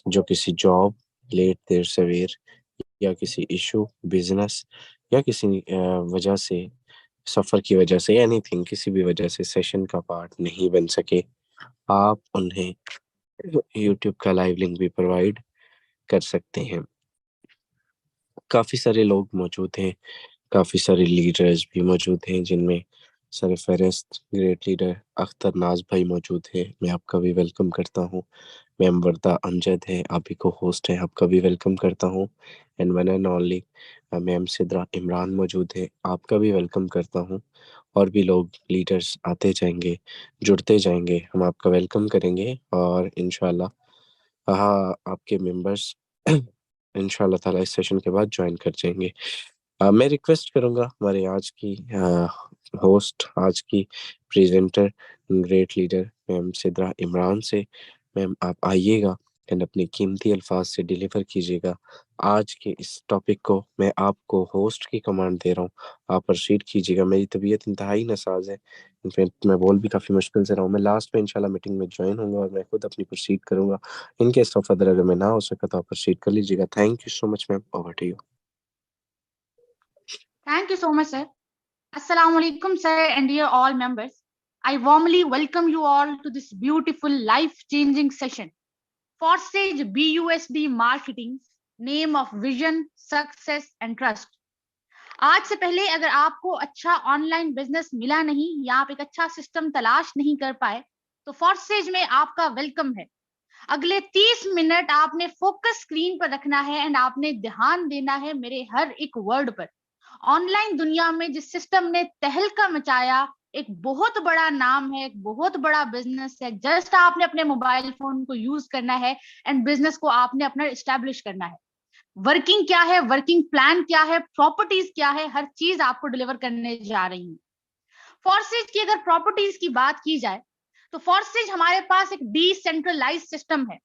जो किसी job, late देर सवेर या किसी इशू, बिजनेस या किसी वजह से, सफर की वजह से, एनीथिंग, किसी भी वजह से सेशन का पार्ट नहीं बन सके, आप उन्हें यूट्यूब का लाइव लिंक भी प्रोवाइड कर सकते हैं। काफी सारे लोग मौजूद हैं, काफी सारे लीडर्स भी मौजूद हैं, जिनमें सरफहरिस्त ग्रेट लीडर अख्तर नाज भाई मौजूद है। मैं आपका भी वेलकम करता हूँ। मैम वर्दा अमजद है, आप ही को होस्ट है, आपका भी वेलकम करता हूँ। And one and only ma'am Sidra Imran मौजूद है, आपका भी वेलकम करता हूँ। और भी लोग लीडर्स आते जाएंगे, जुड़ते जाएंगे, हम आपका वेलकम करेंगे और इंशाल्लाह हाँ आपके मेंबर्स इंशाल्लाह ताला इस सेशन के बाद ज्वाइन कर जाएंगे। मैं रिक्वेस्ट करूंगा हमारे आज की होस्ट, आज की presenter, great leader ma'am Sidra Imran से। मैम आप आइएगा एंड अपने कीमती अल्फाज से डिलीवर कीजिएगा आज के इस टॉपिक को। मैं आपको होस्ट की कमांड दे रहा हूँ, आप प्रोसीड कीजिएगा। मेरी तबीयत इंतहाई नासाज है, इनफैक्ट मैं बोल भी काफ़ी मुश्किल से रहा हूँ। मैं लास्ट में इंशाल्लाह मीटिंग में ज्वाइन होऊंगा और मैं खुद अपनी प्रोसीड करूंगा। इन केस ऑफ अदर अगर मैं ना हो सका तो आप प्रोसीड कर लीजिएगा। Thank you so much ma'am, over to you. Thank you so much, sir. Assalamu alaikum, sir, and dear all members. I warmly welcome you all to this beautiful, life-changing session. Forsage BUSD Marketing, name of vision, success, and trust. आज से पहले अगर आपको अच्छा online business मिला नहीं या आप एक अच्छा सिस्टम तलाश नहीं कर पाए तो फॉर्सेज में आपका वेलकम है। अगले 30 मिनट आपने फोकस स्क्रीन पर रखना है एंड आपने ध्यान देना है मेरे हर एक वर्ड पर। ऑनलाइन दुनिया में जिस सिस्टम ने तहलका मचाया, एक बहुत बड़ा नाम है, एक बहुत बड़ा बिजनेस है। जस्ट आपने अपने मोबाइल फोन को यूज करना है एंड बिजनेस को आपने अपना एस्टेब्लिश करना है। वर्किंग क्या है, वर्किंग प्लान क्या है, प्रॉपर्टीज क्या है, हर चीज आपको डिलीवर करने जा रही हूँ। फॉर्सेज की अगर प्रॉपर्टीज की बात की जाए तो फॉर्सेज हमारे पास एक डिसेंट्रलाइज सिस्टम है।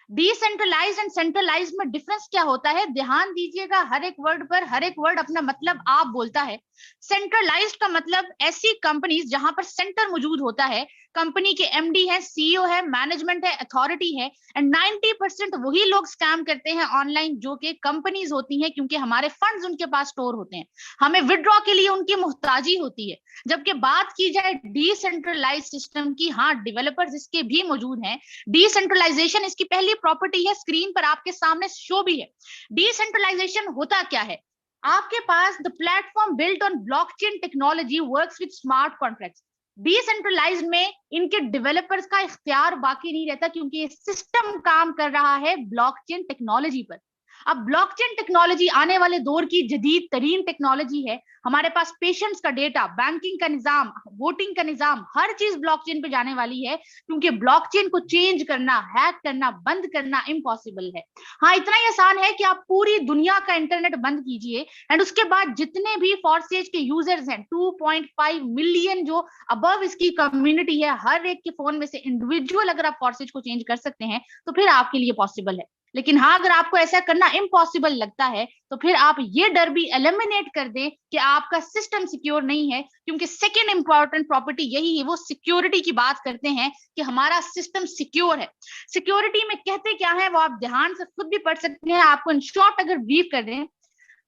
डिसेंट्रलाइज एंड सेंट्रलाइज में डिफरेंस क्या होता है, ध्यान दीजिएगा हर एक वर्ड पर। हर एक वर्ड अपना मतलब आप बोलता है। सेंट्रलाइज्ड का मतलब ऐसी कंपनीज जहां पर सेंटर मौजूद होता है, कंपनी के एमडी है, सीईओ है, मैनेजमेंट है, अथॉरिटी है, एंड 90% वही लोग स्कैम करते हैं ऑनलाइन जो कि कंपनीज होती हैं, क्योंकि हमारे फंड्स उनके पास स्टोर होते हैं, हमें विड्रॉ के लिए उनकी मुहताजी होती है। जबकि बात की जाए डिसेंट्रलाइज सिस्टम की, हाँ डेवलपर्स इसके भी मौजूद हैं। डिसेंट्रलाइजेशन इसकी पहली प्रॉपर्टी है, स्क्रीन पर आपके सामने शो भी है। डिसेंट्रलाइजेशन होता क्या है, आपके पास the platform built on blockchain technology works with smart contracts. Decentralized में इनके डेवलपर्स का इख्तियार बाकी नहीं रहता, क्योंकि ये सिस्टम काम कर रहा है ब्लॉकचेन टेक्नोलॉजी पर। अब ब्लॉकचेन टेक्नोलॉजी आने वाले दौर की जदीद तरीन टेक्नोलॉजी है। हमारे पास पेशेंट्स का डेटा, बैंकिंग का निजाम, वोटिंग का निजाम, हर चीज ब्लॉकचेन पे जाने वाली है, क्योंकि ब्लॉकचेन को चेंज करना, हैक करना, बंद करना इम्पॉसिबल है। हाँ इतना ही आसान है कि आप पूरी दुनिया का इंटरनेट बंद कीजिए एंड उसके बाद जितने भी फॉर्सेज के यूजर्स हैं, 2.5 मिलियन जो अबव इसकी कम्युनिटी है, हर एक के फोन में से इंडिविजुअल अगर आप फॉर्सेज को चेंज कर सकते हैं तो फिर आपके लिए पॉसिबल है। लेकिन हाँ अगर आपको ऐसा करना इम्पॉसिबल लगता है तो फिर आप ये डर भी एलिमिनेट कर दें कि आपका सिस्टम सिक्योर नहीं है, क्योंकि सेकेंड इंपॉर्टेंट प्रॉपर्टी यही है, वो सिक्योरिटी की बात करते हैं कि हमारा सिस्टम सिक्योर है। सिक्योरिटी में कहते क्या है वो आप ध्यान से खुद भी पढ़ सकते हैं। आपको इन शॉर्ट अगर ब्रीफ कर दें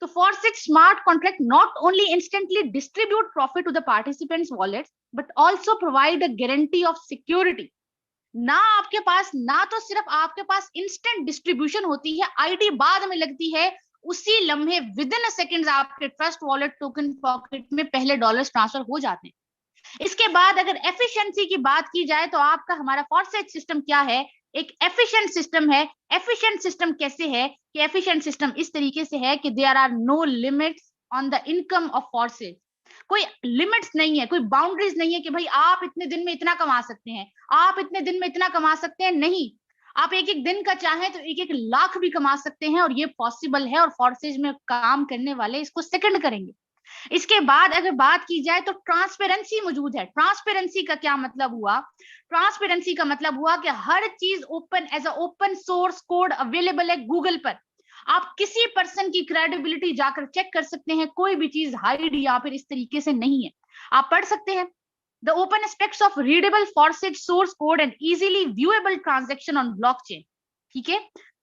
तो Forsage smart contract not only instantly distribute profit to the participants wallets but also provide a guarantee of security. ना आपके पास, ना तो सिर्फ आपके पास इंस्टेंट डिस्ट्रीब्यूशन होती है, आईडी बाद में लगती है, उसी लम्हे विद इन सेकंड्स आपके ट्रस्ट वॉलेट टोकन पॉकेट में पहले डॉलर्स ट्रांसफर हो जाते हैं। इसके बाद अगर एफिशिएंसी की बात की जाए तो आपका हमारा फॉर्सेज सिस्टम क्या है, एक एफिशिएंट सिस्टम है। एफिशिएंट सिस्टम कैसे है कि एफिशिएंट सिस्टम इस तरीके से है कि there are no limits on the income of Forsage. कोई लिमिट्स नहीं है, कोई बाउंड्रीज नहीं है कि भाई आप इतने दिन में इतना कमा सकते हैं, आप इतने दिन में इतना कमा सकते हैं, नहीं। आप एक एक दिन का चाहें तो एक एक लाख भी कमा सकते हैं और ये पॉसिबल है, और फोर्सेज में काम करने वाले इसको सेकंड करेंगे। इसके बाद अगर बात की जाए तो ट्रांसपेरेंसी मौजूद है। ट्रांसपेरेंसी का क्या मतलब हुआ, ट्रांसपेरेंसी का मतलब हुआ कि हर चीज open as a open source code available है गूगल पर। आप किसी पर्सन की क्रेडिबिलिटी जाकर चेक कर सकते हैं, कोई भी चीज हाइड या फिर इस तरीके से नहीं है, आप पढ़ सकते हैं। The open aspects of readable Forsage source code and easily viewable transaction on blockchain. ठीक है,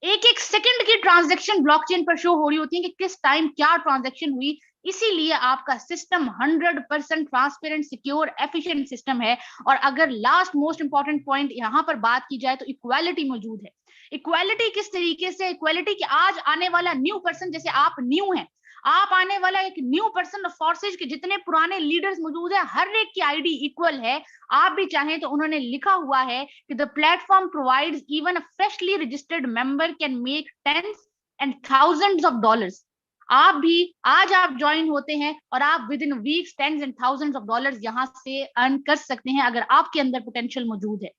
एक एक सेकंड की ट्रांजैक्शन ब्लॉकचेन पर शो हो रही होती है कि किस टाइम क्या ट्रांजैक्शन हुई। इसीलिए आपका system 100% transparent, secure, efficient system है। और अगर लास्ट मोस्ट इंपॉर्टेंट पॉइंट यहाँ पर बात की जाए तो इक्वालिटी मौजूद है। इक्वालिटी किस तरीके से? इक्वालिटी कि आज आने वाला न्यू पर्सन, जैसे आप न्यू हैं, आप आने वाला एक न्यू पर्सन फोर्सेज के जितने पुराने लीडर्स मौजूद है, हर एक की आईडी इक्वल है। आप भी चाहें तो उन्होंने लिखा हुआ है कि the platform provides even a freshly registered member can make tens and thousands of dollars. आप भी आज आप ज्वाइन होते हैं और आप within weeks tens and thousands of dollars यहां से अर्न कर सकते हैं अगर आपके अंदर पोटेंशियल मौजूद है।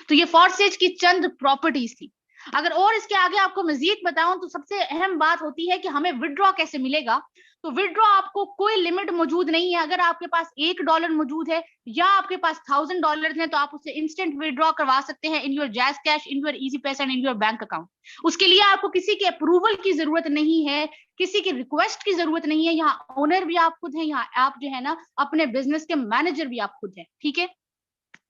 तो ये फोर्सेज की चंद प्रॉपर्टीज थी। अगर और इसके आगे आपको मजीद बताऊं तो सबसे अहम बात होती है कि हमें विड्रॉ कैसे मिलेगा। तो विड्रॉ आपको कोई लिमिट मौजूद नहीं है। अगर आपके पास $1 मौजूद है या आपके पास $1000 है तो आप उसे इंस्टेंट विड्रॉ करवा सकते हैं in your JazzCash, in your Easypaisa and in your bank account. उसके लिए आपको किसी के अप्रूवल की जरूरत नहीं है, किसी की रिक्वेस्ट की जरूरत नहीं है। यहाँ ओनर भी आप खुद हैं, यहाँ आप जो है ना अपने बिजनेस के मैनेजर भी आप खुद हैं, ठीक है।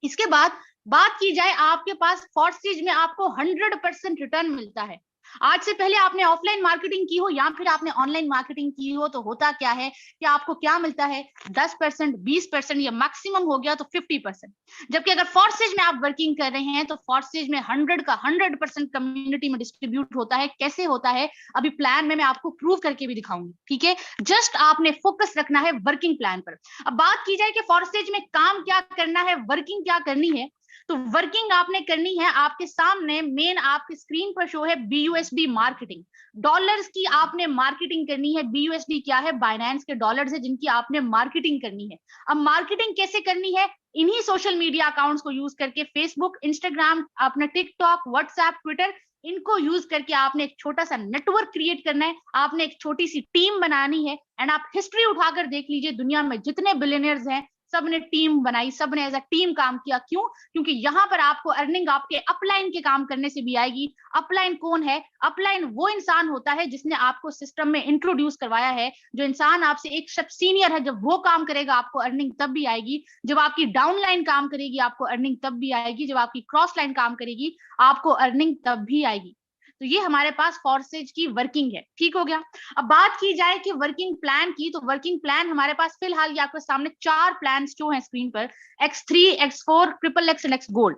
इसके बाद बात की जाए, आपके पास फोर्सेज में आपको 100% रिटर्न मिलता है। आज से पहले आपने ऑफलाइन मार्केटिंग की हो या फिर आपने ऑनलाइन मार्केटिंग की हो तो होता क्या है कि आपको क्या मिलता है? 10%, 20% या मैक्सिमम हो गया तो 50%। जबकि अगर फोर्सेज में आप वर्किंग कर रहे हैं तो फोर्सेज में 100 का 100% कम्युनिटी में डिस्ट्रीब्यूट होता है। कैसे होता है अभी प्लान में मैं आपको प्रूव करके भी दिखाऊंगी, ठीक है। जस्ट आपने फोकस रखना है वर्किंग प्लान पर। अब बात की जाए कि फोर्सेज में काम क्या करना है, वर्किंग क्या करनी है, तो वर्किंग आपने करनी है। आपके सामने मेन आपकी स्क्रीन पर शो है BUSD मार्केटिंग, डॉलर्स की आपने मार्केटिंग करनी है। BUSD क्या है? बाइनेंस के डॉलर्स है जिनकी आपने मार्केटिंग करनी है। अब मार्केटिंग कैसे करनी है? इन्हीं सोशल मीडिया अकाउंट्स को यूज करके, फेसबुक, इंस्टाग्राम, अपना टिकटॉक, व्हाट्सएप, ट्विटर, इनको यूज करके आपने एक छोटा सा नेटवर्क क्रिएट करना है। आपने एक छोटी सी टीम बनानी है। एंड आप हिस्ट्री उठाकर देख लीजिए, दुनिया में जितने बिलियनियर्स हैं सब ने टीम बनाई, सब ने एज अ टीम काम किया। क्यों? क्योंकि यहाँ पर आपको अर्निंग आपके अपलाइन के काम करने से भी आएगी। अपलाइन कौन है? अपलाइन वो इंसान होता है जिसने आपको सिस्टम में इंट्रोड्यूस करवाया है। जो इंसान आपसे एक स्टेप सीनियर है, जब वो काम करेगा आपको अर्निंग तब भी आएगी। जब आपकी डाउनलाइन काम करेगी आपको अर्निंग तब भी आएगी। जब आपकी क्रॉस लाइन काम करेगी आपको अर्निंग तब भी आएगी। तो ये हमारे पास फोर्सेज की वर्किंग है, ठीक हो गया। अब बात की जाए कि वर्किंग प्लान की, तो वर्किंग प्लान हमारे पास फिलहाल ये आपके सामने 4 प्लान जो हैं स्क्रीन पर, X3, X4, XXX and X gold.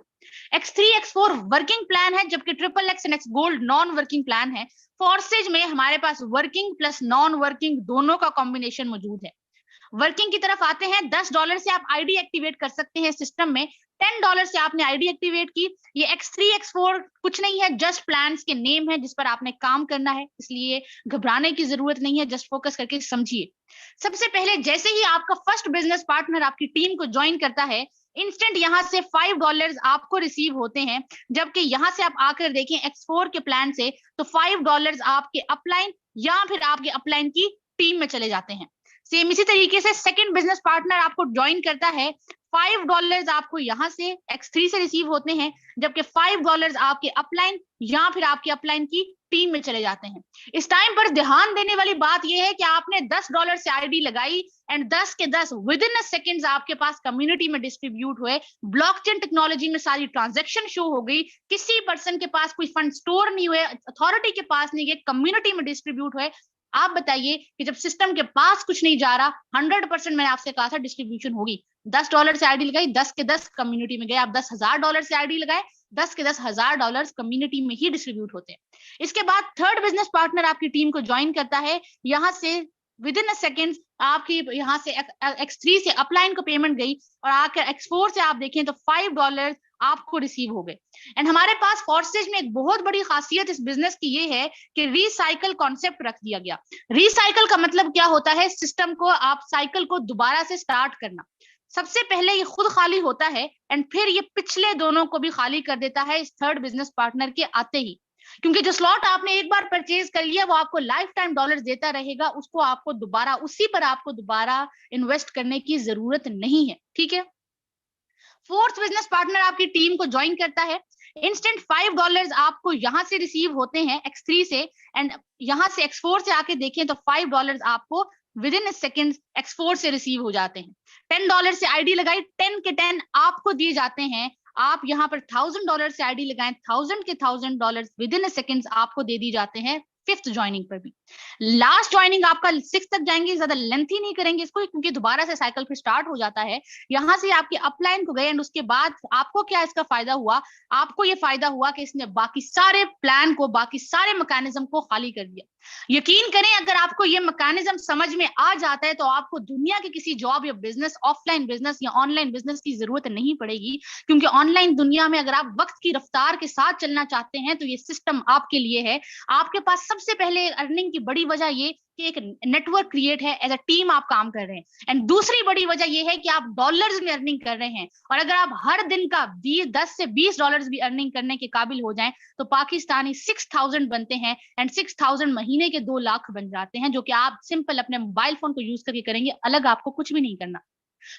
X3, X4 working plan है, जबकि XXX and X gold non working plan है। फोर्सेज में हमारे पास वर्किंग प्लस नॉन वर्किंग दोनों का कॉम्बिनेशन मौजूद है। वर्किंग की तरफ आते हैं, $10 से आप आईडी एक्टिवेट कर सकते हैं सिस्टम में। $10 से आपने आईडी एक्टिवेट की। ये X3, X4 कुछ नहीं है, जस्ट प्लान्स के नेम है जिस पर आपने काम करना है, इसलिए घबराने की जरूरत नहीं है। जस्ट फोकस करके समझिए। सबसे पहले जैसे ही आपका फर्स्ट बिजनेस पार्टनर आपकी टीम को ज्वाइन करता है, इंस्टेंट यहाँ से $5 आपको रिसीव होते हैं। जबकि यहाँ से आप आकर देखें X4 के प्लान से तो $5 आपके अपलाइन या फिर आपके अपलाइन की टीम में चले जाते हैं। सेम इसी तरीके से सेकंड बिजनेस पार्टनर आपको ज्वाइन करता है, $5 आपको यहां से X3 से रिसीव होते हैं, जबकि $5 आपके अपलाइन या फिर आपके अपलाइन की टीम में चले जाते हैं। इस टाइम पर ध्यान देने वाली बात यह है कि आपने $10 से आईडी लगाई एंड 10 के 10 विद इन सेकंड्स आपके पास कम्युनिटी में डिस्ट्रीब्यूट हुए। ब्लॉकचेन टेक्नोलॉजी में सारी ट्रांजैक्शन शो हो गई। किसी पर्सन के पास कोई फंड स्टोर नहीं हुए, अथॉरिटी के पास नहीं गए, कम्युनिटी में डिस्ट्रीब्यूट हुए। आप बताइए कि जब सिस्टम के पास कुछ नहीं जा रहा, 100% मैंने आपसे कहा था डिस्ट्रीब्यूशन होगी। $10 से आईडी लगाई, 10 के 10 कम्युनिटी में गए। आप $10,000 से आईडी लगाए, 10 के 10,000 कम्युनिटी में ही डिस्ट्रीब्यूट होते हैं। इसके बाद थर्ड बिजनेस पार्टनर आपकी टीम को ज्वाइन करता है। यहां से विद इन अ सेकेंड आपकी यहाँ से X3 से अपलाइन को पेमेंट गई और आकर X4 से आप देखें तो $5 आपको रिसीव हो गए। एंड हमारे पास फोर्सेज में एक बहुत बड़ी खासियत इस बिजनेस की ये है कि रिसाइकल कॉन्सेप्ट रख दिया गया। रिसाइकल का मतलब क्या होता है? सिस्टम को आप साइकिल को दोबारा से स्टार्ट करना। सबसे पहले ये खुद खाली होता है एंड फिर ये पिछले दोनों को भी खाली कर देता है इस थर्ड बिजनेस पार्टनर के आते ही। क्योंकि जो स्लॉट आपने एक बार परचेज कर लिया वो आपको लाइफ टाइम डॉलर्स देता रहेगा, उसको आपको दोबारा उसी पर आपको दोबारा इन्वेस्ट करने की जरूरत नहीं है, ठीक है। फोर्थ बिजनेस पार्टनर आपकी टीम को ज्वाइन करता है। इंस्टेंट $5 आपको यहां से रिसीव होते हैं X3 से एंड यहां से X4 से आके देखें तो $5 आपको विद इन सेकेंड X4 से रिसीव हो जाते हैं। $10 से आईडी लगाई, 10 के 10 आपको दिए जाते हैं। आप यहाँ पर $1000 से आईडी लगाएं, 1000 विद इन सेकेंड्स आपको दे दी जाते हैं 5th ज्वाइनिंग पर भी। लास्ट ज्वाइनिंग आपका 6 तक जाएंगे, ज्यादा लेंथी नहीं करेंगे इसको, क्योंकि दोबारा से साइकिल फिर स्टार्ट हो जाता है। यहाँ से आपके अपलाइन को गए एंड उसके बाद आपको क्या इसका फायदा हुआ, आपको ये फायदा हुआ कि इसने बाकी सारे प्लान को, बाकी सारे मैकेनिज्म को खाली कर दिया। यकीन करें, अगर आपको ये मैकेनिज्म समझ में आ जाता है तो आपको दुनिया के किसी जॉब या बिजनेस, ऑफलाइन बिजनेस या ऑनलाइन बिजनेस की जरूरत नहीं पड़ेगी। क्योंकि ऑनलाइन दुनिया में अगर आप वक्त की रफ्तार के साथ चलना चाहते हैं तो ये सिस्टम आपके लिए है। आपके पास सबसे पहले अर्निंग की बड़ी वजह ये कि एक नेटवर्क क्रिएट है, एज अ टीम आप काम कर रहे हैं। एंड दूसरी बड़ी वजह ये है कि आप डॉलर्स में अर्निंग कर रहे हैं। और अगर आप हर दिन का 10 से $20 भी अर्निंग करने के काबिल हो जाएं तो पाकिस्तानी 6000 बनते हैं एंड 6000 महीने के 2 लाख बन जाते हैं, जो कि आप सिंपल अपने मोबाइल फोन को यूज करके करेंगे, अलग आपको कुछ भी नहीं करना।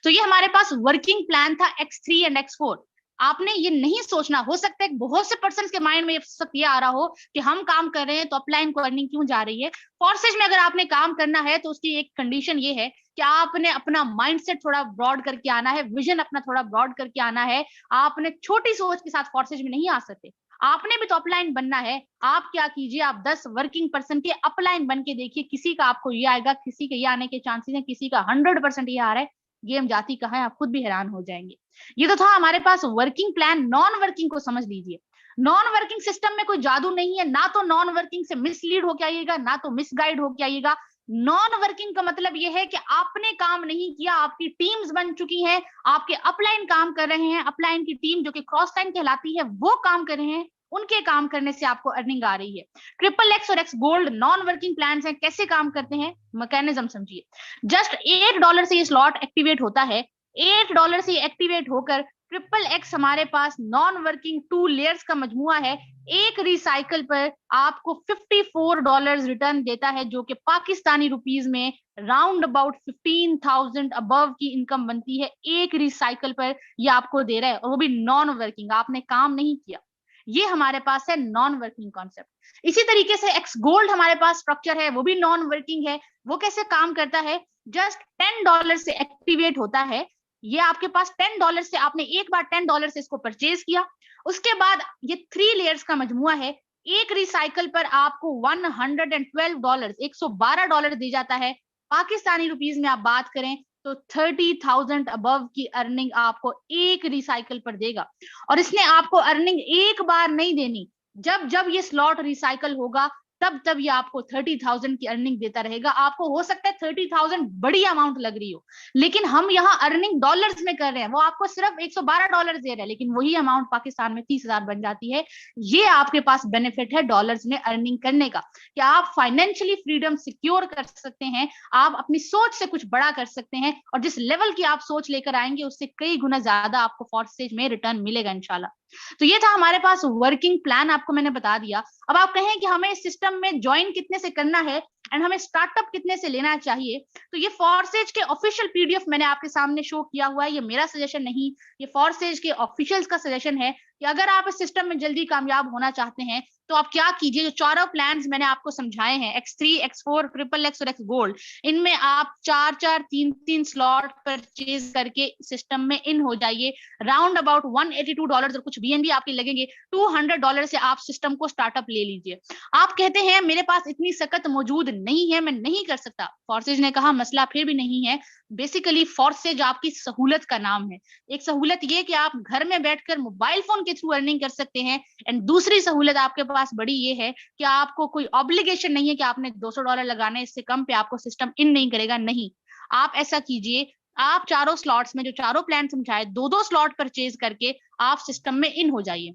तो ये हमारे पास वर्किंग प्लान था X3 एंड X4। आपने ये नहीं सोचना, हो सकता है बहुत से पर्सन के माइंड में सब ये आ रहा हो कि हम काम कर रहे हैं तो अपलाइन को अर्निंग क्यों जा रही है। फोर्सेज में अगर आपने काम करना है तो उसकी एक कंडीशन ये है कि आपने अपना माइंडसेट थोड़ा ब्रॉड करके आना है, विजन अपना थोड़ा ब्रॉड करके आना है। आपने छोटी सोच के साथ फोर्सेज में नहीं आ सकते, आपने भी तो अपलाइन बनना है। आप क्या कीजिए, आप 10 वर्किंग पर्सन के अपलाइन बन के देखिए, किसी का आपको ये आएगा, किसी के ये आने के चांसेस हैं, किसी का 100% ये आ रहा है। गेम जाती कहाँ है, आप खुद भी हैरान हो जाएंगे। ये तो था हमारे पास वर्किंग प्लान। नॉन वर्किंग को समझ लीजिए। नॉन वर्किंग सिस्टम में कोई जादू नहीं है, ना तो नॉन वर्किंग से मिसलीड होके आइएगा, ना तो मिसगाइड होके आइएगा। नॉन वर्किंग का मतलब यह है कि आपने काम नहीं किया, आपकी टीम्स बन चुकी हैं, आपके अपलाइन काम कर रहे हैं, अपलाइन की टीम जो कि क्रॉस लाइन कहलाती है वो काम कर रहे हैं, उनके काम करने से आपको अर्निंग आ रही है। XXX और X gold non working plan हैं। कैसे काम करते हैं, मैकेनिज्म समझिए। जस्ट $8 से ये स्लॉट एक्टिवेट होता है। $8 से एक्टिवेट होकर XXX हमारे पास नॉन वर्किंग 2 लेयर्स का मजमुआ है। एक रिसाइकल पर आपको $54 रिटर्न देता है, जो कि पाकिस्तानी रुपीज में राउंड अबाउट 15,000 अबव की इनकम बनती है एक रिसाइकल पर। ये आपको दे रहा है, और वो भी नॉन वर्किंग, आपने काम नहीं किया। ये हमारे पास है नॉन वर्किंग कॉन्सेप्ट। इसी तरीके से X गोल्ड हमारे पास स्ट्रक्चर है, वो भी नॉन वर्किंग है। वो कैसे काम करता है, जस्ट $10 से एक्टिवेट होता है। ये आपके पास $10 से, आपने एक बार $10 से इसको परचेज किया, उसके बाद ये 3 लेयर्स का मजमुआ है। एक रिसाइकल पर आपको $112, $112 दी जाता है। पाकिस्तानी रुपीज में आप बात करें तो 30,000 अबव की अर्निंग आपको एक रिसाइकल पर देगा। और इसने आपको अर्निंग एक बार नहीं देनी, जब जब ये स्लॉट रिसाइकल होगा तब तब ये आपको 30,000 की अर्निंग देता रहेगा। आपको हो सकता है 30,000 बड़ी अमाउंट लग रही हो, लेकिन हम यहाँ अर्निंग डॉलर्स में कर रहे हैं। वो आपको सिर्फ $112 दे रहे हैं, लेकिन वही अमाउंट पाकिस्तान में 30,000 बन जाती है। ये आपके पास बेनिफिट है डॉलर्स में अर्निंग करने का, कि आप फाइनेंशियली फ्रीडम सिक्योर कर सकते हैं, आप अपनी सोच से कुछ बड़ा कर सकते हैं, और जिस लेवल की आप सोच लेकर आएंगे उससे कई गुना ज्यादा आपको फोर्सेज में रिटर्न मिलेगा इंशाल्लाह। तो ये था हमारे पास वर्किंग प्लान, आपको मैंने बता दिया। अब आप कहें कि हमें इस सिस्टम में ज्वाइन कितने से करना है एंड हमें स्टार्टअप कितने से लेना चाहिए, तो ये फोर्सेज के ऑफिशियल PDF मैंने आपके सामने शो किया हुआ है। ये मेरा सजेशन नहीं, ये फोर्सेज के ऑफिशियल्स का सजेशन है कि अगर आप इस सिस्टम में जल्दी कामयाब होना चाहते हैं तो आप क्या कीजिए, जो चारों प्लान्स मैंने आपको समझाए हैं, X3, X4, XXX और X गोल्ड, इनमें आप 4-4, 3-3 स्लॉट परचेज करके सिस्टम में इन हो जाइए। राउंड अबाउट $182 और कुछ BNB आपके लगेंगे। $200 से आप सिस्टम को स्टार्टअप ले लीजिए। आप कहते हैं मेरे पास इतनी सकत मौजूद नहीं है, मैं नहीं कर सकता। फोर्सेज ने कहा मसला फिर भी नहीं है। बेसिकली फोर्सेज आपकी सहूलत का नाम है। एक सहूलत ये कि आप घर में बैठकर मोबाइल फोन के थ्रू अर्निंग कर सकते हैं, एंड दूसरी सहूलत आपके पास बड़ी ये है कि आपको कोई ऑब्लिगेशन नहीं है कि आपने $200 लगाने, इससे कम पे आपको सिस्टम इन नहीं करेगा। नहीं, आप ऐसा कीजिए, आप चारों स्लॉट्स में जो चारों प्लान समझाए, 2-2 स्लॉट परचेज करके आप सिस्टम में इन हो जाइए।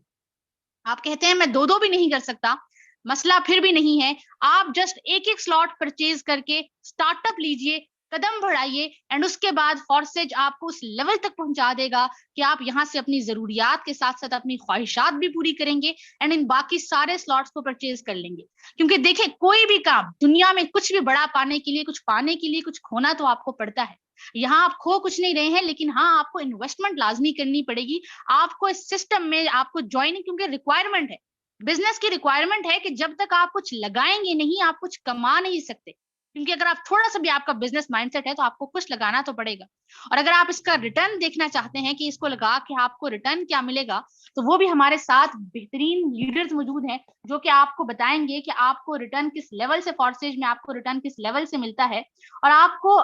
आप कहते हैं मैं 2-2 भी नहीं कर सकता, मसला फिर भी नहीं है। आप जस्ट एक-एक स्लॉट परचेज करके स्टार्टअप लीजिए, कदम बढ़ाइए, एंड उसके बाद फोर्सेज आपको उस लेवल तक पहुंचा देगा कि आप यहाँ से अपनी जरूरियात के साथ साथ अपनी ख्वाहिशात भी पूरी करेंगे एंड इन बाकी सारे स्लॉट्स को परचेज कर लेंगे। क्योंकि देखिए, कोई भी काम दुनिया में, कुछ भी बड़ा पाने के लिए, कुछ पाने के लिए कुछ खोना तो आपको पड़ता है। यहाँ आप खो कुछ नहीं रहे हैं, लेकिन हाँ, आपको इन्वेस्टमेंट लाजमी करनी पड़ेगी। आपको इस सिस्टम में आपको ज्वाइनिंग, क्योंकि रिक्वायरमेंट है, बिजनेस की रिक्वायरमेंट है कि जब तक आप कुछ लगाएंगे नहीं, आप कुछ कमा नहीं सकते। क्योंकि अगर आप थोड़ा सा भी आपका बिजनेस माइंडसेट है तो आपको कुछ लगाना तो पड़ेगा। और अगर आप इसका रिटर्न देखना चाहते हैं कि इसको लगा के आपको रिटर्न क्या मिलेगा, तो वो भी हमारे साथ बेहतरीन लीडर्स मौजूद हैं जो कि आपको बताएंगे कि आपको रिटर्न किस लेवल से, फॉरसेज में आपको रिटर्न किस लेवल से मिलता है, और आपको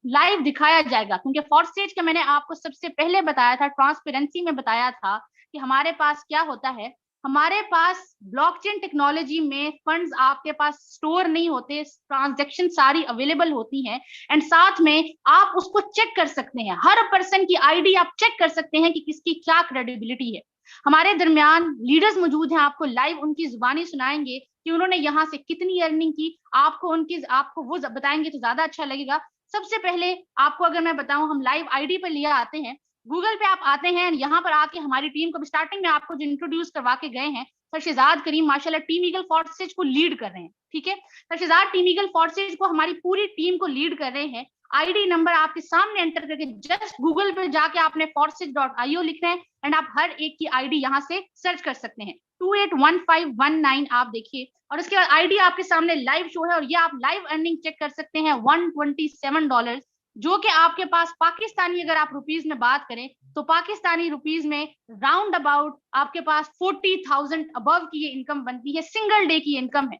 लाइव दिखाया जाएगा। क्योंकि फॉरसेज का मैंने आपको सबसे पहले बताया था, ट्रांसपेरेंसी में बताया था कि हमारे पास क्या होता है, हमारे पास ब्लॉकचेन टेक्नोलॉजी में फंड्स आपके पास स्टोर नहीं होते, ट्रांजैक्शन सारी अवेलेबल होती हैं, एंड साथ में आप उसको चेक कर सकते हैं, हर पर्सन की आईडी आप चेक कर सकते हैं कि किसकी क्या क्रेडिबिलिटी है। हमारे दरमियान लीडर्स मौजूद हैं, आपको लाइव उनकी जुबानी सुनाएंगे कि उन्होंने यहाँ से कितनी अर्निंग की, आपको वो बताएंगे तो ज्यादा अच्छा लगेगा। सबसे पहले आपको अगर मैं बताऊं, हम लाइव आईडी पर लिए आते हैं, गूगल पे आप आते हैं, यहाँ पर आके हमारी टीम को स्टार्टिंग में आपको जो इंट्रोड्यूस करवा के गए हैं, सर शहजाद करीम माशाल्लाह टीम ईगल फोर्सेज को लीड कर रहे हैं। ठीक है, sir Shahzad team Eagle Forces को, हमारी पूरी टीम को लीड कर रहे हैं। आईडी नंबर आपके सामने एंटर करके जस्ट गूगल पे जाके आपने forces.io लिखना है, एंड आप हर एक की आईडी यहाँ से सर्च कर सकते हैं। 281519 आप देखिए, और इसके बाद आईडी आपके सामने लाइव शो है, और ये आप लाइव अर्निंग चेक कर सकते हैं $127, जो कि आपके पास पाकिस्तानी, अगर आप रुपीज में बात करें तो पाकिस्तानी रुपीज में राउंड अबाउट आपके पास 40,000 अबव की ये इनकम बनती है। सिंगल डे की इनकम है,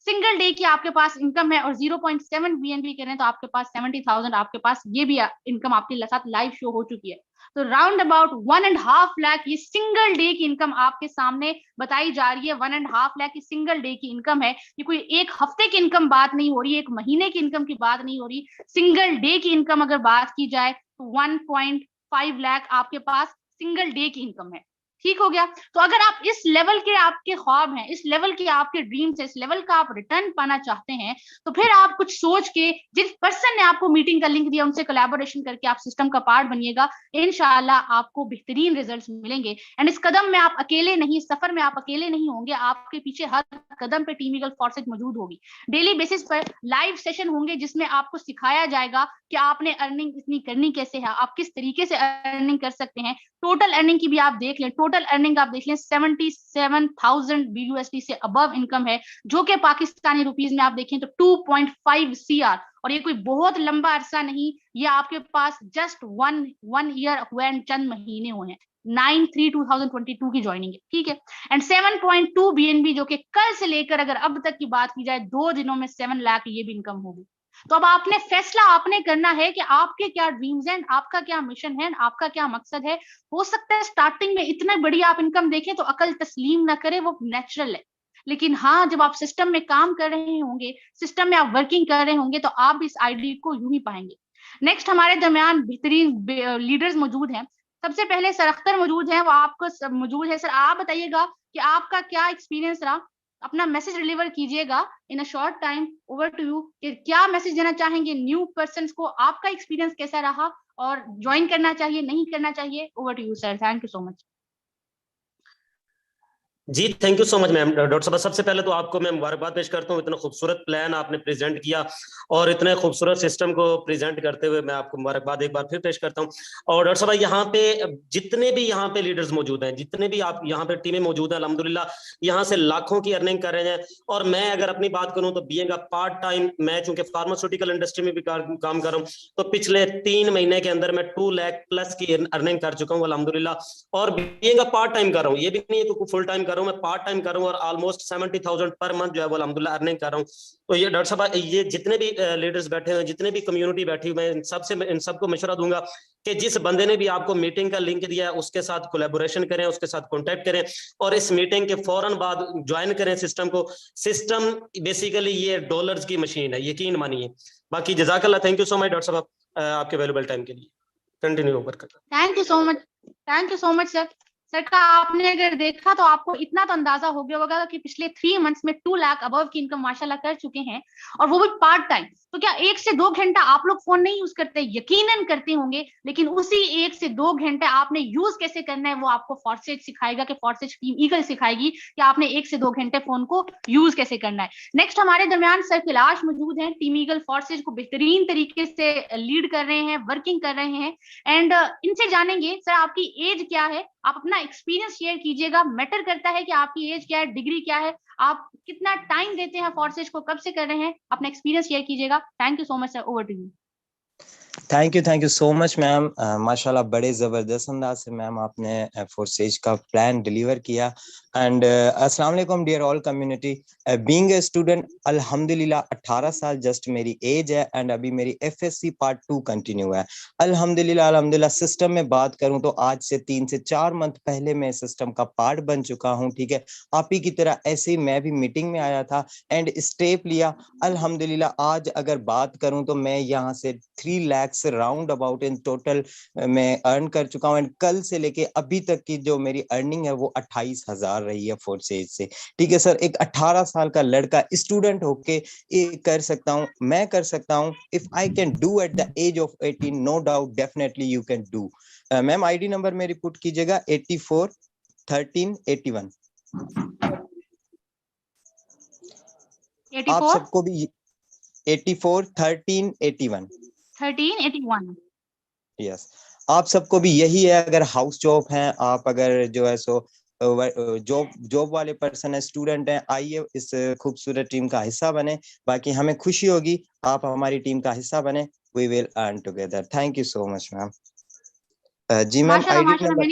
सिंगल डे की आपके पास इनकम है, और 0.7 BNB करें तो आपके पास 70,000 आपके पास ये भी इनकम आपके साथ लाइव शो हो चुकी है। तो राउंड अबाउट 1.5 लाख ये सिंगल डे की इनकम आपके सामने बताई जा रही है। 1.5 लाख की सिंगल डे की इनकम है, ये कोई एक हफ्ते की इनकम बात नहीं हो रही, एक महीने की इनकम की बात नहीं हो रही, सिंगल डे की इनकम अगर बात की जाए तो 1.5 लाख आपके पास सिंगल डे की इनकम है। ठीक हो गया। तो अगर आप इस लेवल के आपके ख्वाब हैं, इस लेवल के आपके ड्रीम्स है, इस लेवल का आप रिटर्न पाना चाहते हैं, तो फिर आप कुछ सोच के, जिस पर्सन ने आपको मीटिंग का लिंक दिया उनसे कोलैबोरेशन करके आप सिस्टम का पार्ट बनिएगा। इंशाल्लाह आपको बेहतरीन रिजल्ट्स मिलेंगे। एंड इस कदम में आप अकेले नहीं, सफर में आप अकेले नहीं होंगे, आपके पीछे हर कदम पे टीम ईगल फोर्सेज मौजूद होगी। डेली बेसिस पर लाइव सेशन होंगे जिसमें आपको सिखाया जाएगा कि आपने अर्निंग इतनी करनी कैसे है, आप किस तरीके से अर्निंग कर सकते हैं। टोटल अर्निंग की भी आप देख लें, टोटल अर्निंग आप देख लें 77,000 BUSD से अबव इनकम है, जो कि पाकिस्तानी रुपीज में आप देखें तो 2.5 CR, और ये कोई बहुत लंबा अरसा नहीं, ये आपके पास जस्ट वन ईयर हुए एंड चंद महीने हुए हैं। 9/3/2022 की ज्वाइनिंग है। ठीक है, एंड 7.2 BNB जो कि कल से लेकर अगर अब तक की बात की जाए 2 दिनों में 7 लाख ये भी इनकम होगी। तो अब आपने फैसला आपने करना है कि आपके क्या ड्रीम्स हैं, आपका क्या मिशन है, आपका क्या मकसद है। हो सकता है स्टार्टिंग में इतने बड़ी आप इनकम देखें तो अकल तस्लीम ना करे, वो नेचुरल है, लेकिन हाँ जब आप सिस्टम में काम कर रहे होंगे, सिस्टम में आप वर्किंग कर रहे होंगे, तो आप इस आईडी को यूं ही पाएंगे। नेक्स्ट हमारे दरमियान बेहतरीन लीडर्स मौजूद हैं। सबसे पहले सर अख्तर मौजूद हैं, वो आपको मौजूद है। सर आप बताइएगा कि आपका क्या एक्सपीरियंस रहा, अपना मैसेज डिलीवर कीजिएगा in a short time. Over to you, कि क्या मैसेज देना चाहेंगे न्यू पर्सन्स को, आपका एक्सपीरियंस कैसा रहा, और ज्वाइन करना चाहिए नहीं करना चाहिए। Over to you sir, thank you so much. जी thank you so much ma'am. Doctor साहब सबसे पहले तो आपको मैं मुबारकबाद पेश करता हूँ, इतना खूबसूरत प्लान आपने प्रेजेंट किया और इतने खूबसूरत सिस्टम को प्रेजेंट करते हुए मैं आपको मुबारकबाद एक बार फिर पेश करता हूँ। और डॉक्टर साहब यहाँ पे जितने भी यहाँ पे लीडर्स मौजूद हैं, जितने भी आप यहाँ पे टीमें मौजूद हैं, अल्हम्दुलिल्लाह यहाँ से लाखों की अर्निंग कर रहे हैं। और मैं अगर अपनी बात करूँ तो बीइंग अ पार्ट टाइम, मैं चूंकि फार्मास्यूटिकल इंडस्ट्री में भी काम कर रहा हूँ, तो पिछले 3 महीने के अंदर मैं 2 लाख प्लस की अर्निंग कर चुका हूँ अल्हम्दुलिल्लाह। और बीइंग अ पार्ट टाइम कर रहा हूँ, ये भी नहीं है कि फुल टाइम कर रहा हूँ, मैं पार्ट टाइम कर रहा हूँ और ऑलमोस्ट 70,000 पर मंथ जो है वो अल्हम्दुलिल्लाह अर्निंग कर रहा हूँ। तो ये डॉक्टर साहब, ये जितने भी लीडर्स बैठे हुए हैं, जितने भी कम्युनिटी बैठी हुई है, इन सबको मशवरा दूंगा कि जिस बंदे ने भी आपको मीटिंग का लिंक दिया है उसके साथ कोलैबोरेशन करें, उसके साथ कॉन्टेक्ट करें और इस मीटिंग के फौरन बाद ज्वाइन करें सिस्टम को। सिस्टम बेसिकली ये डॉलर्स की मशीन है, यकीन मानिए। बाकी जज़ाकल्लाह, thank you so much doctor साहब आपके वैल्यूएबल टाइम के लिए। कंटिन्यू ओवर कर। Thank you so much, thank you so much sir. Sir का आपने अगर देखा तो आपको इतना तो अंदाजा हो गया होगा कि पिछले 3 मंथ्स में 2 लाख अबव की इनकम माशाल्लाह कर चुके हैं, और वो भी पार्ट टाइम। तो क्या 1 से 2 घंटा आप लोग फोन नहीं यूज करते? यकीनन करते होंगे, लेकिन उसी 1 से 2 घंटे आपने यूज कैसे करना है वो आपको फोर्सेज सिखाएगा, कि फोर्सेज टीम ईगल सिखाएगी कि आपने 1 से 2 घंटे फोन को यूज कैसे करना है। नेक्स्ट हमारे दरमियान सर कैलाश मौजूद हैं, टीम ईगल फोर्सेज को बेहतरीन तरीके से लीड कर रहे हैं, वर्किंग कर रहे हैं, एंड इनसे जानेंगे सर आपकी एज क्या है, आप अपना अपना एक्सपीरियंस शेयर कीजिएगा। मैटर करता है कि आपकी एज क्या है, डिग्री क्या है, आप कितना टाइम देते हैं फोर्सेज को, कब से कर रहे हैं, अपना एक्सपीरियंस शेयर कीजिएगा। Thank you so much sir, over to you. Thank you so much ma'am. माशाल्लाह बड़े ज़बरदस्त अंदाज से मैम आपने फोर्सेज का प्लान डिलीवर किया। एंड अस्सलाम वालेकुम dear all community. Being a student अल्हम्दुलिल्लाह 18 साल जस्ट मेरी एज है एंड अभी मेरी एफएससी पार्ट 2 कंटिन्यू है। अल्हम्दुलिल्लाह सिस्टम में बात करूं तो आज से 3 से 4 मंथ पहले मैं सिस्टम का पार्ट बन चुका हूं। ठीक है, आप ही की तरह ऐसे ही मैं भी मीटिंग में आया था एंड स्टेप लिया। अल्हम्दुलिल्लाह आज अगर बात करूं तो मैं यहाँ से 3 lakh round about in total मैं अर्न कर चुका हूं एंड कल से लेके अभी तक की जो मेरी अर्निंग है वो 28,000 रही है फोर्सेज से। ठीक है सर, एक 18 साल का लड़का स्टूडेंट होके ये कर सकता हूं, मैं कर सकता हूं। If I can do at the age of 18, no doubt definitely you can do. Ma'am ID number मेरी पुट कीजिएगा 84 13 81। आप सबको भी 84 13 81 1381। यस, आप सबको भी यही है। अगर हाउस जॉब है, आप अगर जो है सो जॉब वाले पर्सन है, स्टूडेंट है, आइए इस खूबसूरत टीम का हिस्सा बने। बाकी हमें खुशी होगी आप हमारी टीम का हिस्सा बने। We will earn together. Thank you so much ma'am. जी मैम आईडी नंबर।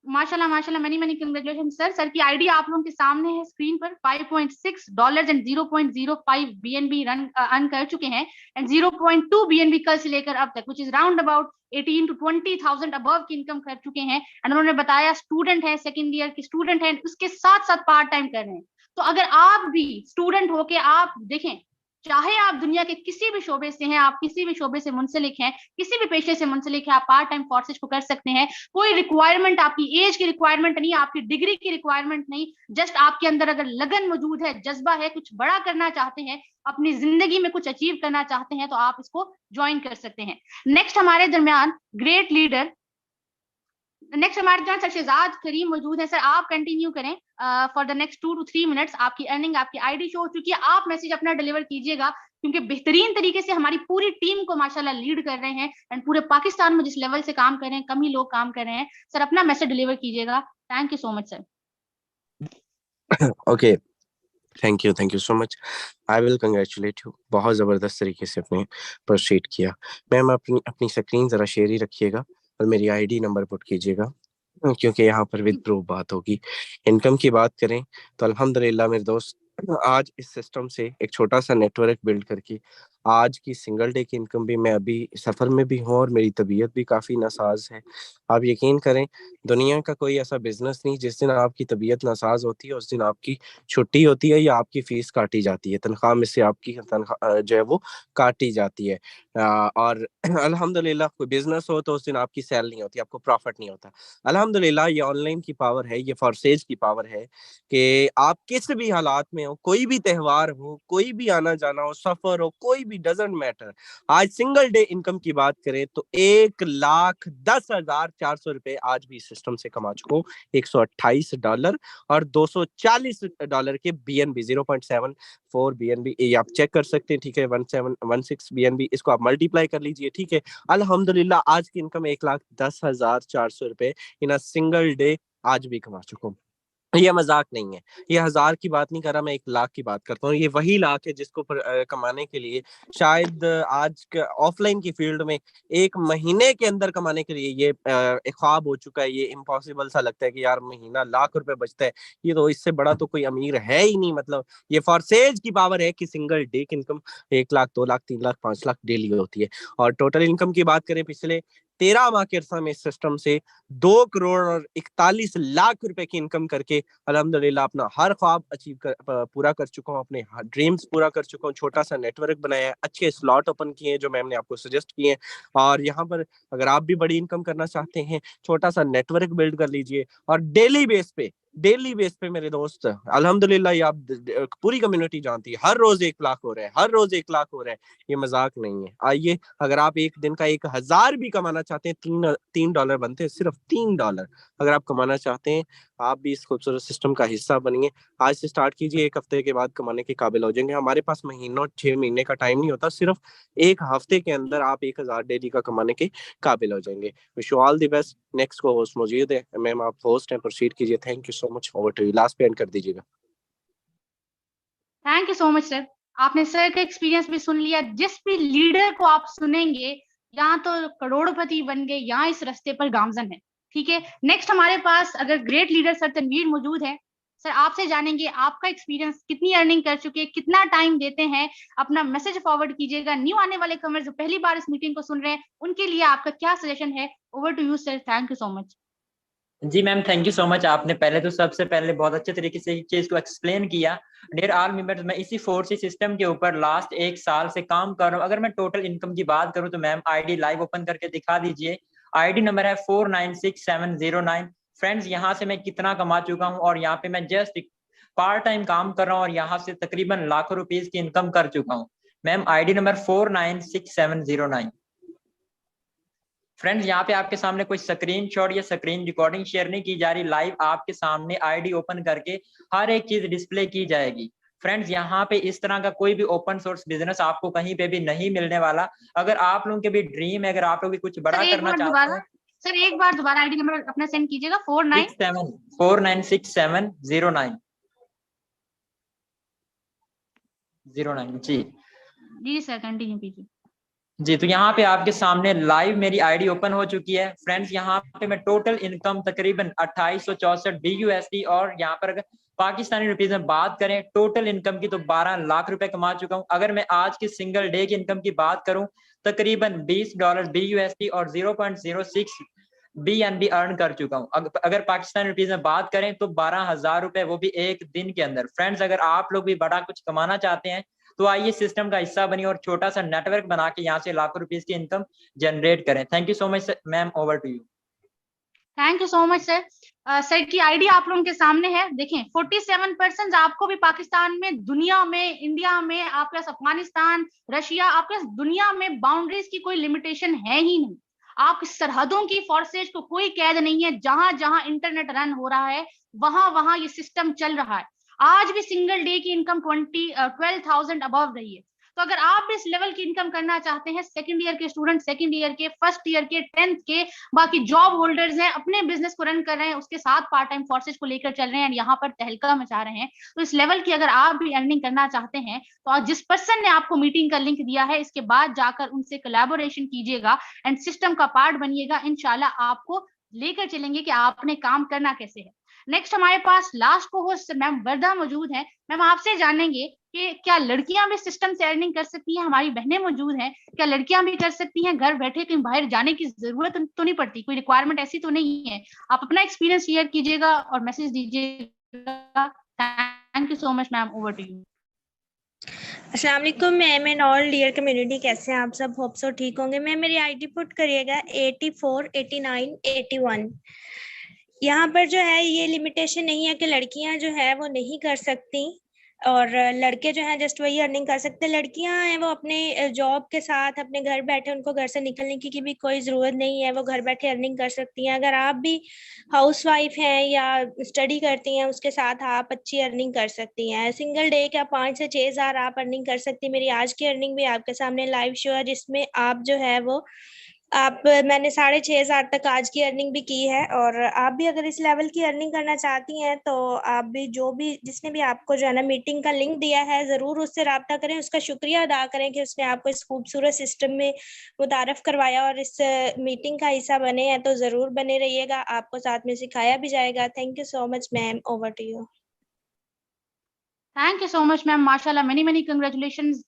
माशाल्लाह मनी कांग्रेचुलेशन सर की आईडी आप लोगों के सामने है स्क्रीन पर। $5.6 एंड 0.05 BNB अर्न कर चुके हैं एंड 0.2 BNB कल से लेकर अब तक, which is round about 18 to 20,000 above की इनकम कर चुके हैं। एंड उन्होंने बताया स्टूडेंट है, सेकेंड ईयर के स्टूडेंट है, उसके साथ साथ पार्ट टाइम कर रहे हैं। तो अगर आप भी स्टूडेंट होके आप देखें, चाहे आप दुनिया के किसी भी शोबे से हैं, आप किसी भी शोबे से मुंसलिक हैं, किसी भी पेशे से मुंसलिक है, आप पार्ट टाइम फोर्सेज को कर सकते हैं। कोई रिक्वायरमेंट आपकी एज की रिक्वायरमेंट नहीं, आपकी डिग्री की रिक्वायरमेंट नहीं, जस्ट आपके अंदर अगर लगन मौजूद है, जज्बा है, कुछ बड़ा करना चाहते हैं, अपनी जिंदगी में कुछ अचीव करना चाहते हैं, तो आप इसको ज्वाइन कर सकते हैं। नेक्स्ट हमारे दरमियान ग्रेट लीडर, नेक्स्ट हमारे दरमियान सर शहजाद करीम मौजूद है। सर आप कंटिन्यू करें for the next 2 to 3 minutes. आपकी अर्निंग, आपकी आईडी शो हो चुकी है, आप मैसेज अपना डिलीवर कीजिएगा, क्योंकि बेहतरीन तरीके से हमारी पूरी टीम को माशाल्लाह लीड कर रहे हैं एंड पूरे पाकिस्तान में जिस लेवल से काम कर रहे हैं कम ही लोग काम कर रहे हैं। सर अपना मैसेज डिलीवर कीजिएगा। Thank you so much sir. Okay, thank you so much. I will congratulate you. बहुत ज़बरदस्त तरीके से आपने प्रोसीड किया। मैम अपनी स्क्रीन ज़रा शेयर ही रखिएगा और मेरी आईडी नंबर पुट कीजिएगा, क्योंकि यहाँ पर विद प्रूफ बात होगी। इनकम की बात करें तो अल्हम्दुलिल्लाह मेरे दोस्त, आज इस सिस्टम से एक छोटा सा नेटवर्क बिल्ड करके आज की सिंगल डे की इनकम भी, मैं अभी सफ़र में भी हूँ और मेरी तबीयत भी काफ़ी नासाज है। आप यकीन करें, दुनिया का कोई ऐसा बिजनेस नहीं जिस दिन आपकी तबीयत नासाज होती है उस दिन आपकी छुट्टी होती है या आपकी फीस काटी जाती है, तनख्वाह में से आपकी तनख्वाह जो है वो काटी जाती है। और अल्हम्दुलिल्लाह कोई बिजनेस हो तो उस दिन आपकी सेल नहीं होती, आपको प्रॉफिट नहीं होता। अल्हम्दुलिल्लाह ये ऑनलाइन की पावर है, ये फोर्सेज की पावर है कि आप किस भी हालात में हो, कोई भी त्यौहार हो, कोई भी आना जाना हो, सफर हो, कोई भी डजंट मैटर। आज सिंगल डे इनकम की बात करें तो $1,10,400 आज भी सिस्टम से कमा चुका हूँ। $128 और $240 के BNB 0.74 BNB, ये आप चेक कर सकते हैं। ठीक है, 1716 BNB, इसको आप मल्टीप्लाई कर लीजिए। ठीक है, अल्हम्दुलिल्लाह आज की income $1,10,400 in a single day आज भी कमा चुका हूँ। ये मजाक नहीं है, ये 1000 की बात नहीं कर रहा, मैं 1 लाख की बात करता हूँ। ये वही लाख है जिसको कमाने के लिए शायद आज ऑफलाइन की फील्ड में 1 महीने के अंदर कमाने के लिए ये एक ख्वाब हो चुका है। ये इम्पॉसिबल सा लगता है कि यार महीना ₹1,00,000 बचता है, ये तो इससे बड़ा तो कोई अमीर है ही नहीं। मतलब ये फोर्सेज की पावर है कि सिंगल डे की इनकम 1 लाख, 2 लाख, 3 लाख, 5 लाख डेली होती है। और टोटल इनकम की बात करें पिछले 13 माह के अरसा में इस सिस्टम से 2 करोड़ और 41 लाख रुपए की इनकम करके अल्हम्दुलिल्लाह अपना हर ख्वाब पूरा कर चुका हूँ, अपने ड्रीम्स पूरा कर चुका हूँ। छोटा सा नेटवर्क बनाया है, अच्छे स्लॉट ओपन किए हैं जो मैम ने आपको सजेस्ट किए हैं। और यहाँ पर अगर आप भी बड़ी इनकम करना चाहते हैं, छोटा सा नेटवर्क बिल्ड कर लीजिए और डेली बेस पे डेली बेस पे मेरे दोस्त, अल्हम्दुलिल्लाह, ये आप पूरी कम्युनिटी जानती है, हर रोज 1 लाख हो रहा है, हर रोज 1 लाख हो रहा है। ये मजाक नहीं है। आइए, अगर आप एक दिन का 1000 भी कमाना चाहते हैं, $3 बनते हैं, सिर्फ $3। अगर आप कमाना चाहते हैं, आप भी इस खूबसूरत सिस्टम का हिस्सा बनिए। आज से स्टार्ट कीजिए, 1 हफ्ते के बाद कमाने के काबिल हो जाएंगे। हमारे पास महीनों 6 महीने का टाइम नहीं होता, सिर्फ 1 हफ्ते के अंदर आप 1000 डेली का कमाने के काबिल हो जाएंगे। Wish you all the best. Next को होस्ट मौजूद है, मैम आप होस्ट हैं, प्रोसीड कीजिए। Thank you so much. Over to you. Last पे एंड कर दीजिएगा। Thank you so much sir. आपने सर का एक्सपीरियंस भी सुन लिया। जिस भी लीडर को आप सुनेंगे, यहाँ तो करोड़पति बन गए, यहाँ इस रास्ते पर गामजन है। ठीक है, नेक्स्ट हमारे पास अगर ग्रेट लीडर सर तनवीर मौजूद है। सर आपसे जानेंगे आपका एक्सपीरियंस, कितनी अर्निंग कर चुके हैं, कितना टाइम देते हैं, अपना मैसेज फॉरवर्ड कीजिएगा। न्यू आने वाले कमर्स जो पहली बार इस मीटिंग को सुन रहे हैं, उनके लिए आपका क्या सजेशन है? Over to you sir. Thank you so much. जी ma'am, thank you so much. आपने पहले तो सबसे पहले बहुत अच्छे तरीके से इस चीज को एक्सप्लेन किया। डियर ऑल मेंबर्स, मैं इसी 4C सिस्टम के ऊपर लास्ट 1 साल से काम कर रहा हूँ। अगर मैं टोटल इनकम की बात करूँ तो मैम आईडी लाइव ओपन करके दिखा दीजिए। आईडी नंबर है 496709। फ्रेंड्स, यहाँ से मैं कितना कमा चुका हूँ, और यहाँ पे मैं जस्ट पार्ट टाइम काम कर रहा हूँ और यहाँ से तकरीबन लाखों रुपीज की इनकम कर चुका हूँ। Ma'am ID number 496709। फ्रेंड्स, यहाँ पे आपके सामने कोई स्क्रीनशॉट या स्क्रीन रिकॉर्डिंग शेयर नहीं की जा रही, लाइव आपके सामने आईडी ओपन करके हर एक चीज डिस्प्ले की जाएगी। फ्रेंड्स, यहाँ पे इस तरह का कोई भी ओपन सोर्स बिजनेस आपको कहीं पे भी नहीं मिलने वाला। अगर आप लोगों के भी ड्रीम है, अगर आप लोग भी कुछ बड़ा करना चाहते हैं। सर एक बार दोबारा आईडी नंबर अपना सेंड कीजिएगा। 496709 जी जी सर, कंटिन्यू कीजिए। जी, तो यहाँ पे आपके सामने लाइव मेरी आईडी ओपन हो चुकी है। फ्रेंड्स, यहाँ पे मैं टोटल इनकम तकरीबन 2864 BUSD, और यहाँ पर अगर पाकिस्तानी रुपीज में बात करें टोटल इनकम की, तो 12 लाख रुपए कमा चुका हूँ। अगर मैं आज की सिंगल डे की इनकम की बात करूं, तकरीबन $20 BUSD और 0.06 BNB अर्न कर चुका हूँ। अगर पाकिस्तानी रुपीज में बात करें तो 12,000 रुपए, वो भी एक दिन के अंदर। फ्रेंड्स, अगर आप लोग भी बड़ा कुछ कमाना चाहते हैं तो आइए सिस्टम का हिस्सा बनिए और छोटा सा नेटवर्क बना के यहाँ से लाखों रुपीज की इनकम जनरेट करें। Thank you so much ma'am. Over to you. Thank you so much sir. Sir की आईडी आप लोगों के सामने है। देखें, 47% आपको भी पाकिस्तान में, दुनिया में, इंडिया में, आपके पास अफगानिस्तान, रशिया, आपके पास दुनिया में बाउंड्रीज की कोई लिमिटेशन है ही नहीं। आप सरहदों की फोर्सेज को कोई कैद नहीं है। जहां जहां इंटरनेट रन हो रहा है, वहां वहां ये सिस्टम चल रहा है। आज भी सिंगल डे की इनकम 12,000 अबव रही है। तो अगर आप भी इस लेवल की इनकम करना चाहते हैं, सेकंड ईयर के स्टूडेंट, सेकंड ईयर के, फर्स्ट ईयर के, 10th के, बाकी जॉब होल्डर्स हैं, अपने बिजनेस को रन कर रहे हैं, उसके साथ पार्ट टाइम फोर्सेज को लेकर चल रहे हैं, यहाँ पर तहलका मचा रहे हैं, तो इस लेवल की अगर आप भी अर्निंग करना चाहते हैं, तो आज जिस पर्सन ने आपको मीटिंग का लिंक दिया है, इसके बाद जाकर उनसे कोलैबोरेशन कीजिएगा एंड सिस्टम का पार्ट बनिएगा। इंशाल्लाह आपको लेकर चलेंगे कि आपने काम करना कैसे है। नेक्स्ट हमारे पास लास्ट को होस्ट मैम वर्दा मौजूद है। मैम आपसे जानेंगे कि क्या लड़कियां भी सिस्टम से अर्निंग कर सकती हैं? हमारी बहनें मौजूद हैं, क्या लड़कियां भी कर सकती हैं? घर बैठे कहीं बाहर जाने की जरूरत तो नहीं पड़ती, कोई रिक्वायरमेंट ऐसी तो नहीं है? आप अपना एक्सपीरियंस शेयर कीजिएगा और मैसेज दीजिएगा। Thank you so much ma'am. Over to you. अस्सलाम वालेकुम ma'am and all dear community, कैसे हैं आप सब? होप सो ठीक होंगे। मैम मेरी आईडी पुट करिएगा 84 89 81। यहाँ पर जो है ये लिमिटेशन नहीं है कि लड़कियां जो है वो नहीं कर सकती और लड़के जो हैं जस्ट वही अर्निंग कर सकते हैं। लड़कियां हैं वो अपने जॉब के साथ अपने घर बैठे, उनको घर से निकलने की भी कोई ज़रूरत नहीं है, वो घर बैठे अर्निंग कर सकती हैं। अगर आप भी हाउस वाइफ हैं या स्टडी करती हैं, उसके साथ आप अच्छी अर्निंग कर सकती हैं। सिंगल डे का 5 से 6 हज़ार आप अर्निंग कर सकती हैं। मेरी आज की अर्निंग भी आपके सामने लाइव शो है, जिसमें आप जो है वो मैंने 6,500 तक आज की अर्निंग भी की है। और आप भी अगर इस लेवल की अर्निंग करना चाहती हैं तो आप भी जिसने भी आपको जो है ना मीटिंग का लिंक दिया है, ज़रूर उससे रब्ता करें, उसका शुक्रिया अदा करें कि उसने आपको इस खूबसूरत सिस्टम में मुतारफ़ करवाया और इस मीटिंग का हिस्सा बने हैं। तो ज़रूर बने रहिएगा, आपको साथ में सिखाया भी जाएगा। Thank you so much ma'am. Over to you. Thank you so much ma'am. माशाल्लाह, many many congratulations.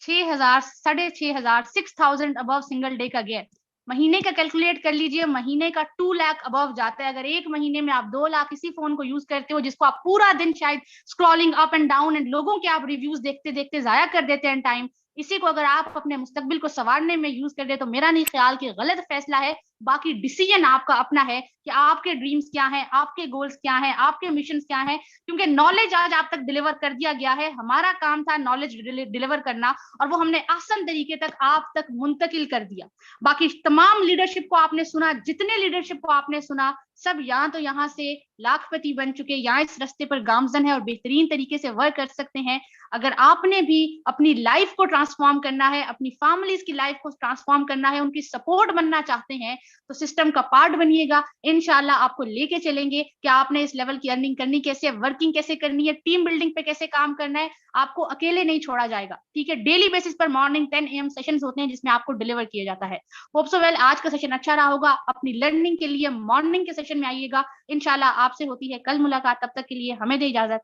6,000, 6,500, 6,000 above single day का गेट। महीने का कैलकुलेट कर लीजिए, महीने का 2 लाख अबव जाता है। अगर एक महीने में आप 2 लाख इसी फोन को यूज करते हो, जिसको आप पूरा दिन शायद scrolling up and down and लोगों के आप रिव्यूज देखते देखते जाया कर देते हैं टाइम, इसी को अगर आप अपने मुस्तकबिल को संवारने में यूज कर दे तो मेरा नहीं ख्याल कि गलत फैसला है। बाकी डिसीजन आपका अपना है कि आपके ड्रीम्स क्या हैं, आपके गोल्स क्या हैं, आपके मिशंस क्या हैं, क्योंकि नॉलेज आज आप तक डिलीवर कर दिया गया है। हमारा काम था नॉलेज डिलीवर करना और वो हमने आसान तरीके तक आप तक मुंतकिल कर दिया। बाकी तमाम लीडरशिप को आपने सुना, जितने लीडरशिप को आपने सुना, सब यहाँ तो यहाँ से लाखपति बन चुके, यहाँ इस रास्ते पर गामजन है और बेहतरीन तरीके से वर्क कर सकते हैं। अगर आपने भी अपनी लाइफ को ट्रांसफॉर्म करना है, अपनी फैमिलीज की लाइफ को ट्रांसफॉर्म करना है, उनकी सपोर्ट बनना चाहते हैं, तो सिस्टम का पार्ट बनिएगा। इंशाल्लाह आपको लेके चलेंगे कि आपने इस लेवल की अर्निंग करनी कैसे है, वर्किंग कैसे करनी है, टीम बिल्डिंग पे कैसे काम करना है। आपको अकेले नहीं छोड़ा जाएगा, ठीक है। डेली बेसिस पर मॉर्निंग 10 AM सेशंस होते हैं जिसमें आपको डिलीवर किया जाता है। होप सो वेल आज का सेशन अच्छा रहा होगा। अपनी लर्निंग के लिए मॉर्निंग के सेशन में आइएगा। इंशाल्लाह आपसे होती है कल मुलाकात, तब तक के लिए हमें दे इजाजत।